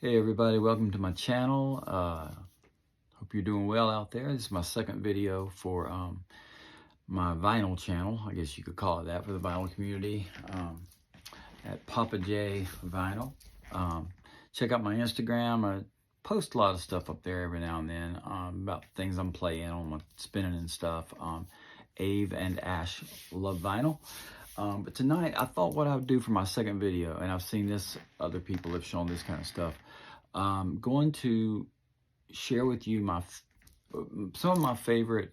Hey everybody, welcome to my channel. Hope you're doing well out there. This is my second video for my vinyl channel. I guess you could call it that for the vinyl community at Papa J Vinyl. Check out my Instagram. I post a lot of stuff up there every now and then about things I'm playing on, my spinning and stuff. Ave and Ash love vinyl. But tonight I thought what I would do for my second video, and I've seen this, other people have shown this kind of stuff. I'm going to share with you some of my favorite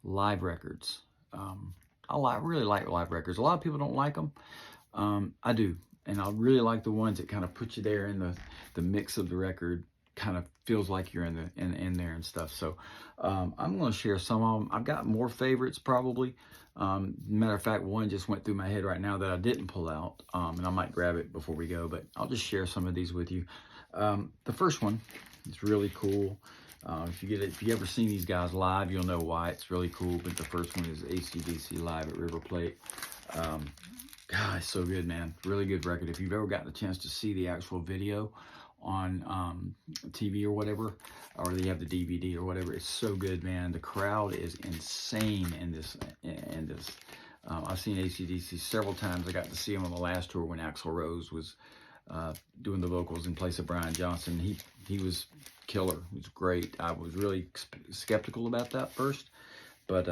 live records. I really like live records. A lot of people don't like them. I do, and I really like the ones that kind of put you there in the mix of the record. Kind of feels like you're in there and stuff. So I'm going to share some of them. I've got more favorites probably. Matter of fact, one just went through my head right now that I didn't pull out, and I might grab it before we go, but I'll just share some of these with you. The first one is really cool. If you ever seen these guys live, you'll know why it's really cool. But the first one is AC/DC live at River Plate. God, it's so good, man. Really good record. If you've ever gotten a chance to see the actual video on TV or whatever, or they have the DVD or whatever, it's so good, man. The crowd is insane in this. I've seen AC/DC several times. I got to see him on the last tour when Axl Rose was doing the vocals in place of Brian Johnson. He was killer. He was great. I was really skeptical about that first, but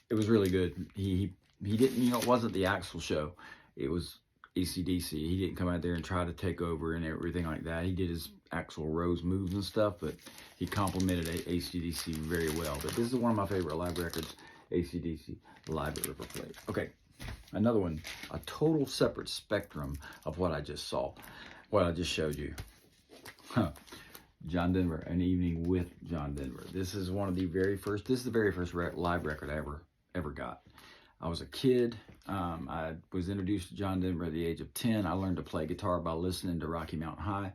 it was really good. He didn't, it wasn't the Axl show. It was AC/DC. He didn't come out there and try to take over and everything like that. He did his Axl Rose moves and stuff, but he complimented AC/DC very well. But this is one of my favorite live records, AC/DC live at River Plate. Okay, another one, a total separate spectrum of what I just saw, what I just showed you. John Denver, An Evening with John Denver. This is one of the very first, this is the very first live record I ever got. I was a kid. I was introduced to John Denver at the age of 10. I learned to play guitar by listening to Rocky Mountain High.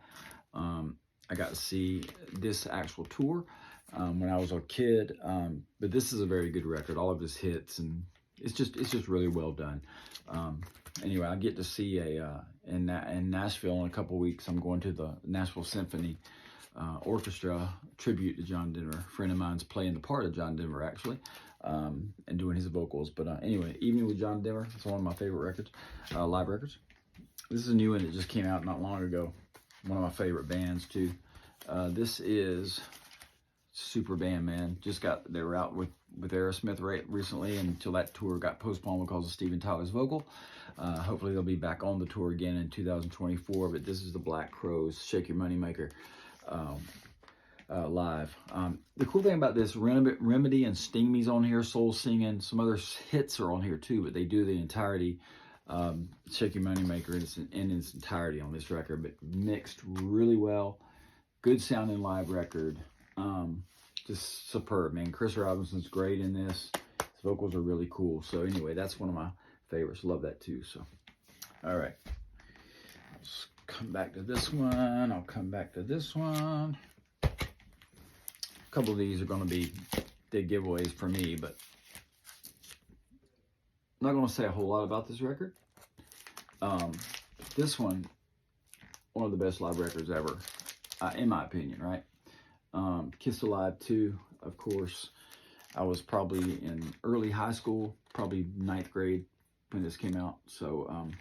I got to see this actual tour when I was a kid. But this is a very good record. All of his hits, and it's just really well done. Anyway, I get to see in Nashville in a couple weeks. I'm going to the Nashville Symphony Orchestra tribute to John Denver. A friend of mine's playing the part of John Denver actually. And doing his vocals. But anyway, Evening with John Denver, it's one of my favorite records, live records. This is a new one that just came out not long ago. One of my favorite bands too. This is super band, man. They were out with Aerosmith recently, and until that tour got postponed because of Steven Tyler's vocal. Hopefully they'll be back on the tour again in 2024, but this is the Black Crowes, Shake Your Money Maker. Live. The cool thing about this, Remedy and Sting Me's on here, Soul Singing, some other hits are on here too, but they do the entirety, Shake Your Money Maker in its entirety on this record, but mixed really well. Good sounding live record. Just superb, man. Chris Robinson's great in this. His vocals are really cool. So anyway, that's one of my favorites. Love that too. So, all right. Let's come back to this one. I'll come back to this one. A couple of these are going to be big giveaways for me, but I'm not going to say a whole lot about this record. This one of the best live records ever, in my opinion, right? Kiss Alive 2, of course. I was probably in early high school, probably 9th grade when this came out. So,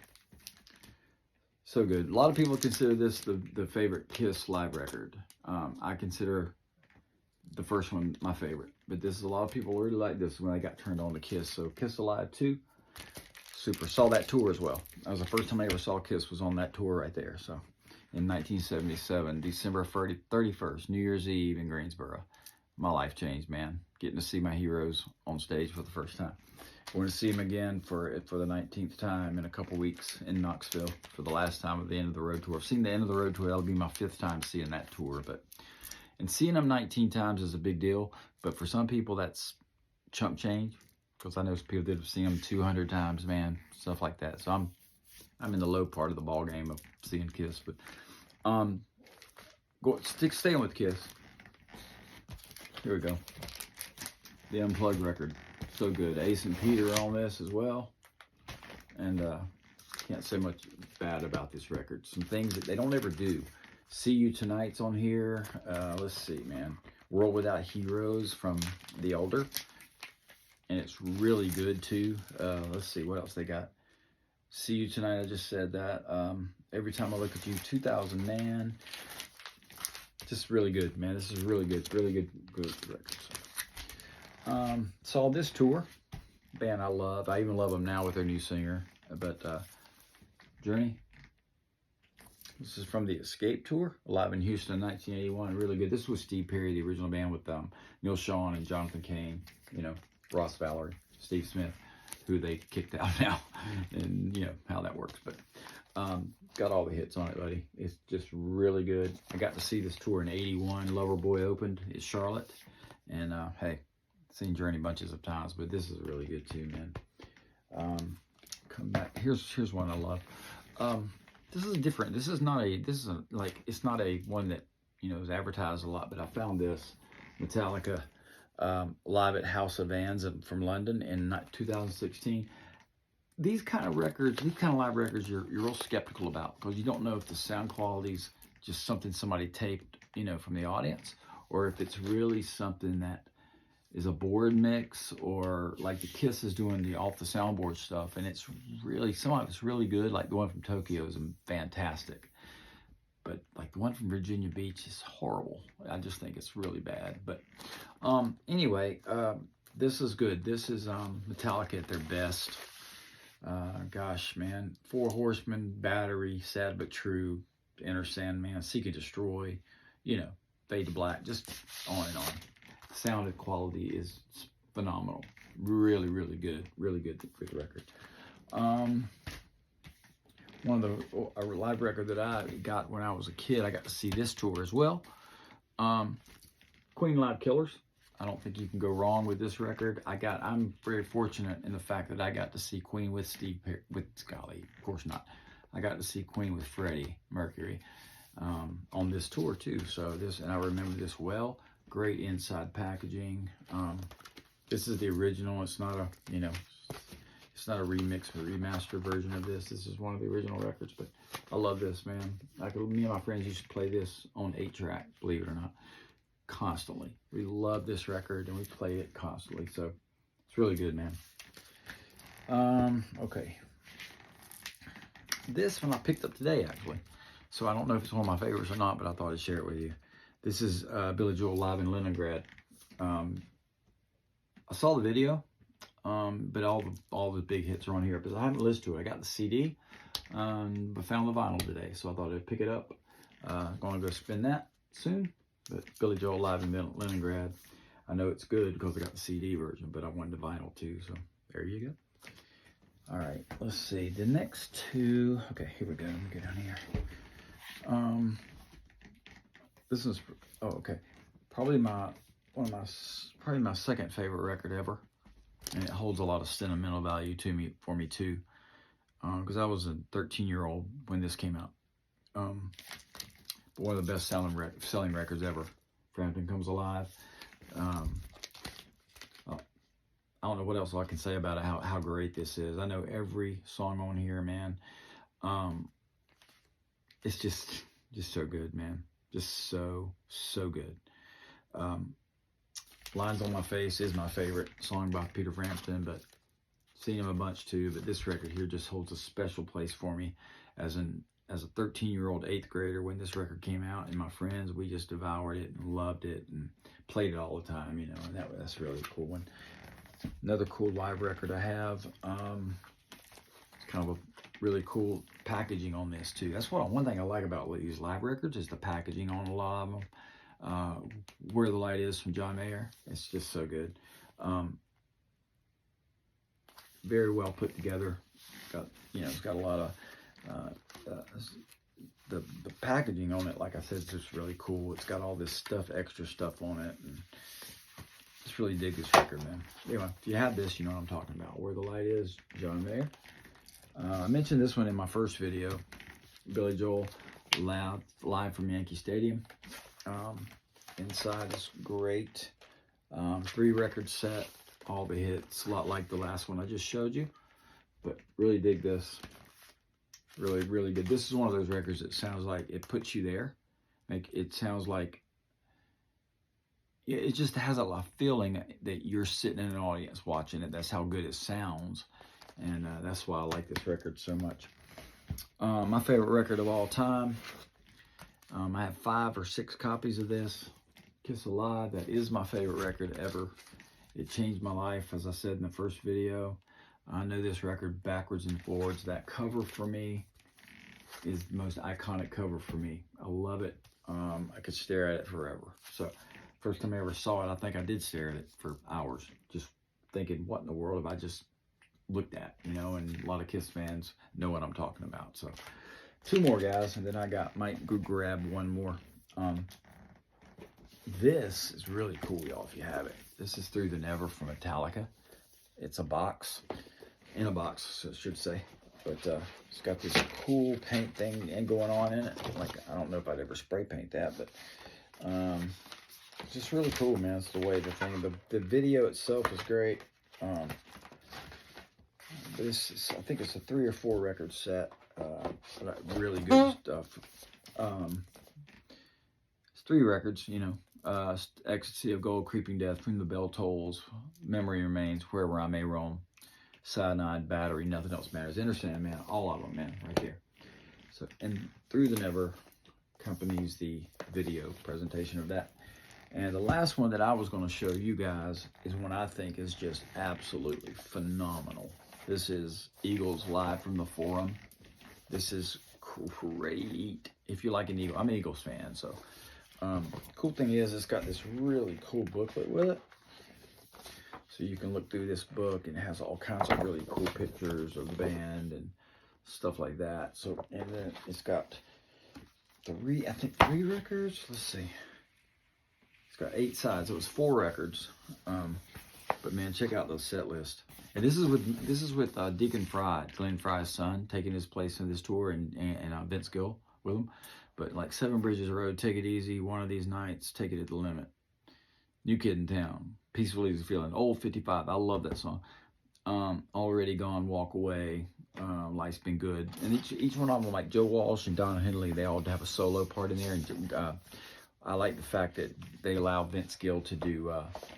so good. A lot of people consider this the favorite Kiss live record. I consider the first one my favorite, but this is, a lot of people really like this when I got turned on to Kiss. So Kiss Alive 2, super. Saw that tour as well. That was the first time I ever saw Kiss, was on that tour right there. So in 1977, December 31st, New Year's Eve in Greensboro. My life changed, man. Getting to see my heroes on stage for the first time. Going to see them again for the 19th time in a couple weeks in Knoxville for the last time of the End of the Road tour. I've seen the End of the Road tour. That'll be my 5th time seeing that tour, but and seeing them 19 times is a big deal, but for some people that's chump change, because I know some people that have seen them 200 times, man, stuff like that. So I'm in the low part of the ball game of seeing Kiss, but staying with Kiss. Here we go. The Unplugged record, so good. Ace and Peter on this as well, and Can't say much bad about this record. Some things that they don't ever do. See You Tonight's on here. Let's see, man. World Without Heroes from The Older. And it's really good, too. Let's see, what else they got? See You Tonight, I just said that. Every Time I Look at You, 2000 Man. Just really good, man. This is really good record. Saw this tour. Band I love. I even love them now with their new singer. But Journey. This is from the Escape Tour, live in Houston in 1981. Really good. This was Steve Perry, the original band with Neil Sean and Jonathan Cain, you know, Ross Valerie, Steve Smith, who they kicked out now, and you know how that works. But got all the hits on it, buddy. It's just really good. I got to see this tour in '81. Loverboy opened at Charlotte, and hey, seen Journey bunches of times, but this is really good too, man. Come back. Here's one I love. This is different. This is like, it's not a one that, you know, is advertised a lot, but I found this Metallica live at House of Vans from London in 2016. These kind of records, these kind of live records, you're real skeptical about, because you don't know if the sound quality's just something somebody taped, you know, from the audience, or if it's really something that is a board mix, or like the Kiss is doing the off the soundboard stuff, and it's really, some of it's really good. Like the one from Tokyo is fantastic, but like the one from Virginia Beach is horrible. I just think it's really bad. But anyway, this is good. This is Metallica at their best. Gosh, man, Four Horsemen, Battery, Sad But True, Enter Sandman, Seek and Destroy, you know, Fade to Black, just on and on. Sound quality is phenomenal. Really good record. One of a live record that I got when I was a kid, I got to see this tour as well. Queen Live Killers. I don't think you can go wrong with this record. I'm very fortunate in the fact that I got to see Queen with Golly, of course not. I got to see Queen with Freddie Mercury on this tour too. So and I remember this well. Great inside packaging. This is the original. It's not a, you know, it's not a remix or remaster version of this. This is one of the original records, but I love this, man. Me and my friends used to play this on 8-track, believe it or not, constantly. We love this record and we play it constantly. So it's really good, man. Okay. This one I picked up today, actually. So I don't know if it's one of my favorites or not, but I thought I'd share it with you. This is Billy Joel live in Leningrad. I saw the video, but all the big hits are on here. But I haven't listened to it. I got the CD, but found the vinyl today, so I thought I'd pick it up. Gonna go spin that soon. But Billy Joel live in Leningrad. I know it's good because I got the CD version, but I wanted the vinyl too. So there you go. All right, let's see the next two. Okay, here we go. Let me go down here. This is, oh, okay, probably my second favorite record ever, and it holds a lot of sentimental value for me too, because I was a 13-year-old when this came out. One of the best selling records ever. Frampton Comes Alive. I don't know what else I can say about it. How great this is. I know every song on here, man. It's just so good, man. Just so good. Lines on My Face is my favorite song by Peter Frampton, but seen him a bunch too. But this record here just holds a special place for me as a 13-year-old 8th grader when this record came out, and my friends, we just devoured it and loved it and played it all the time, you know, and that's really a cool one. Another cool live record I have. It's kind of a really cool packaging on this too. That's one thing I like about these live records is the packaging on a lot of them. Where the Light Is from John Mayer. It's just so good. Very well put together. It's got a lot of the packaging on it. Like I said, it's just really cool. It's got all this extra stuff on it, and just really dig this record, man. Anyway, if you have this, you know what I'm talking about. Where the Light Is, John Mayer. I mentioned this one in my first video. Billy Joel live from Yankee Stadium. Inside is great. 3-record set, all the hits, a lot like the last one I just showed you. But really dig this. Really, really good. This is one of those records that sounds like it puts you there. Like, it sounds like, it just has a feeling that you're sitting in an audience watching it. That's how good it sounds. And that's why I like this record so much. My favorite record of all time. I have 5 or 6 copies of this. Kiss Alive. That is my favorite record ever. It changed my life, as I said in the first video. I know this record backwards and forwards. That cover for me is the most iconic cover for me. I love it. I could stare at it forever. So, first time I ever saw it, I think I did stare at it for hours, just thinking, what in the world have I just looked at? You know, and a lot of Kiss fans know what I'm talking about. So, 2 more, guys, and then might go grab one more. This is really cool, y'all, if you have it. This is Through the Never from Metallica. It's a box, in a box, I should say. But it's got this cool paint thing going on in it. Like, I don't know if I'd ever spray paint that, but it's just really cool, man. It's the way the thing, the video itself is great. This is, I think it's a 3 or 4 record set. Really good stuff. It's 3 records, you know. Ecstasy of Gold, Creeping Death, When the Bell Tolls, Memory Remains, Wherever I May Roam, Cyanide, Battery, Nothing Else Matters, Enter Sandman, all of them, man, right there. So, and Through the Never accompanies the video presentation of that. And the last one that I was going to show you guys is one I think is just absolutely phenomenal. This is Eagles Live from the Forum. This is great. If you like an Eagle, I'm an Eagles fan, so cool thing is it's got this really cool booklet with it. So you can look through this book, and it has all kinds of really cool pictures of the band and stuff like that. So, and then it's got 3 records. Let's see. It's got 8 sides. It was 4 records. But man, check out the set list. And this is with Deacon Fry, Glenn Fry's son, taking his place in this tour, and Vince Gill with him. But like 7 Bridges Road, Take It Easy, One of These Nights, Take It at the Limit, New Kid in Town, Peaceful Easy Feeling, Old 55. I love that song. Already Gone, Walk Away, Life's Been Good. And each one of them, like Joe Walsh and Don Henley, they all have a solo part in there. And I like the fact that they allow Vince Gill to do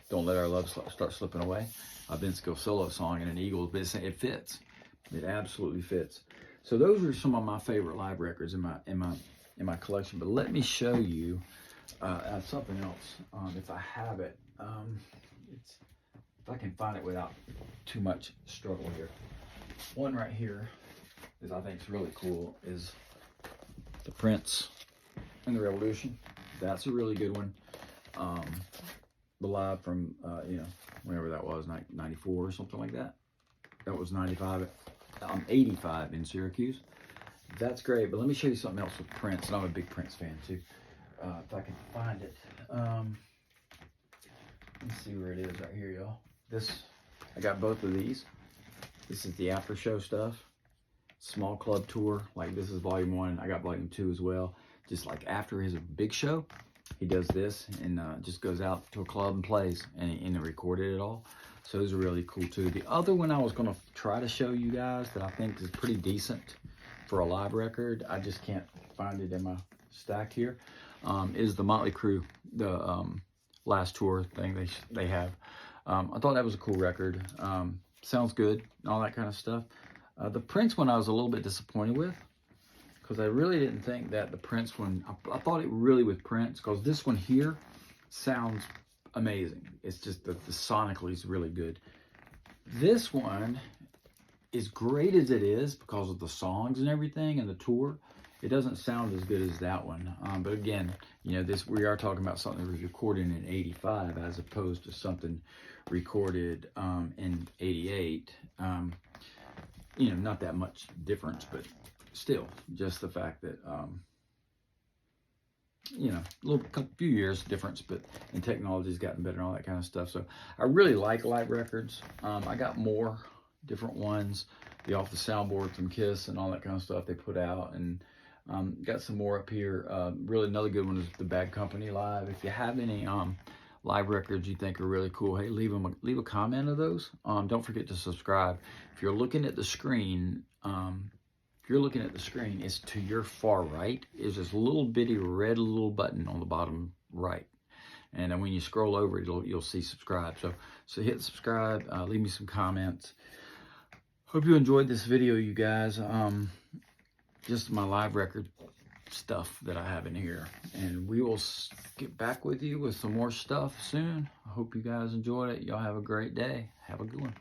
Don't Let Our Love Start Slipping Away, a Vince Gill solo song and an Eagles, but it fits. It absolutely fits. So those are some of my favorite live records in my collection. But let me show you something else, if I have it. If I can find it without too much struggle here. One right here is, I think, is really cool, is the Prince and the Revolution. That's a really good one. The live from, whenever that was, 94 or something like that. That was 95. 85 in Syracuse. That's great, but let me show you something else with Prince, and I'm a big Prince fan too. If I can find it. Let's see where it is right here, y'all. I got both of these. This is the after show stuff. Small club tour. Like, this is volume 1. I got volume 2 as well. Just like after his big show, he does this and just goes out to a club and plays, and he recorded it all. So those are really cool too. The other one I was going to try to show you guys that I think is pretty decent for a live record, I just can't find it in my stack here, is the Motley Crue, the last tour thing they have. I thought that was a cool record. Sounds good, all that kind of stuff. The Prince one I was a little bit disappointed with, because I really didn't think that the Prince one, I thought it really with Prince, because this one here sounds amazing. It's just the sonically is really good. This one, as great as it is because of the songs and everything and the tour, it doesn't sound as good as that one. But again, we are talking about something that was recorded in 85 as opposed to something recorded in 88. Not that much difference, but still, just the fact that few years difference, but and technology's gotten better and all that kind of stuff. So I really like live records. I got more different ones, the Off the Soundboard from Kiss and all that kind of stuff they put out, and got some more up here. Really another good one is the Bad Company live. If you have any live records you think are really cool, hey, leave a comment of those. Don't forget to subscribe. If you're looking at the screen, if you're looking at the screen, it's to your far right is this little bitty red little button on the bottom right. And then when you scroll over, you'll see subscribe. So hit subscribe, leave me some comments. Hope you enjoyed this video, you guys. Just my live record stuff that I have in here. And we will get back with you with some more stuff soon. I hope you guys enjoyed it. Y'all have a great day. Have a good one.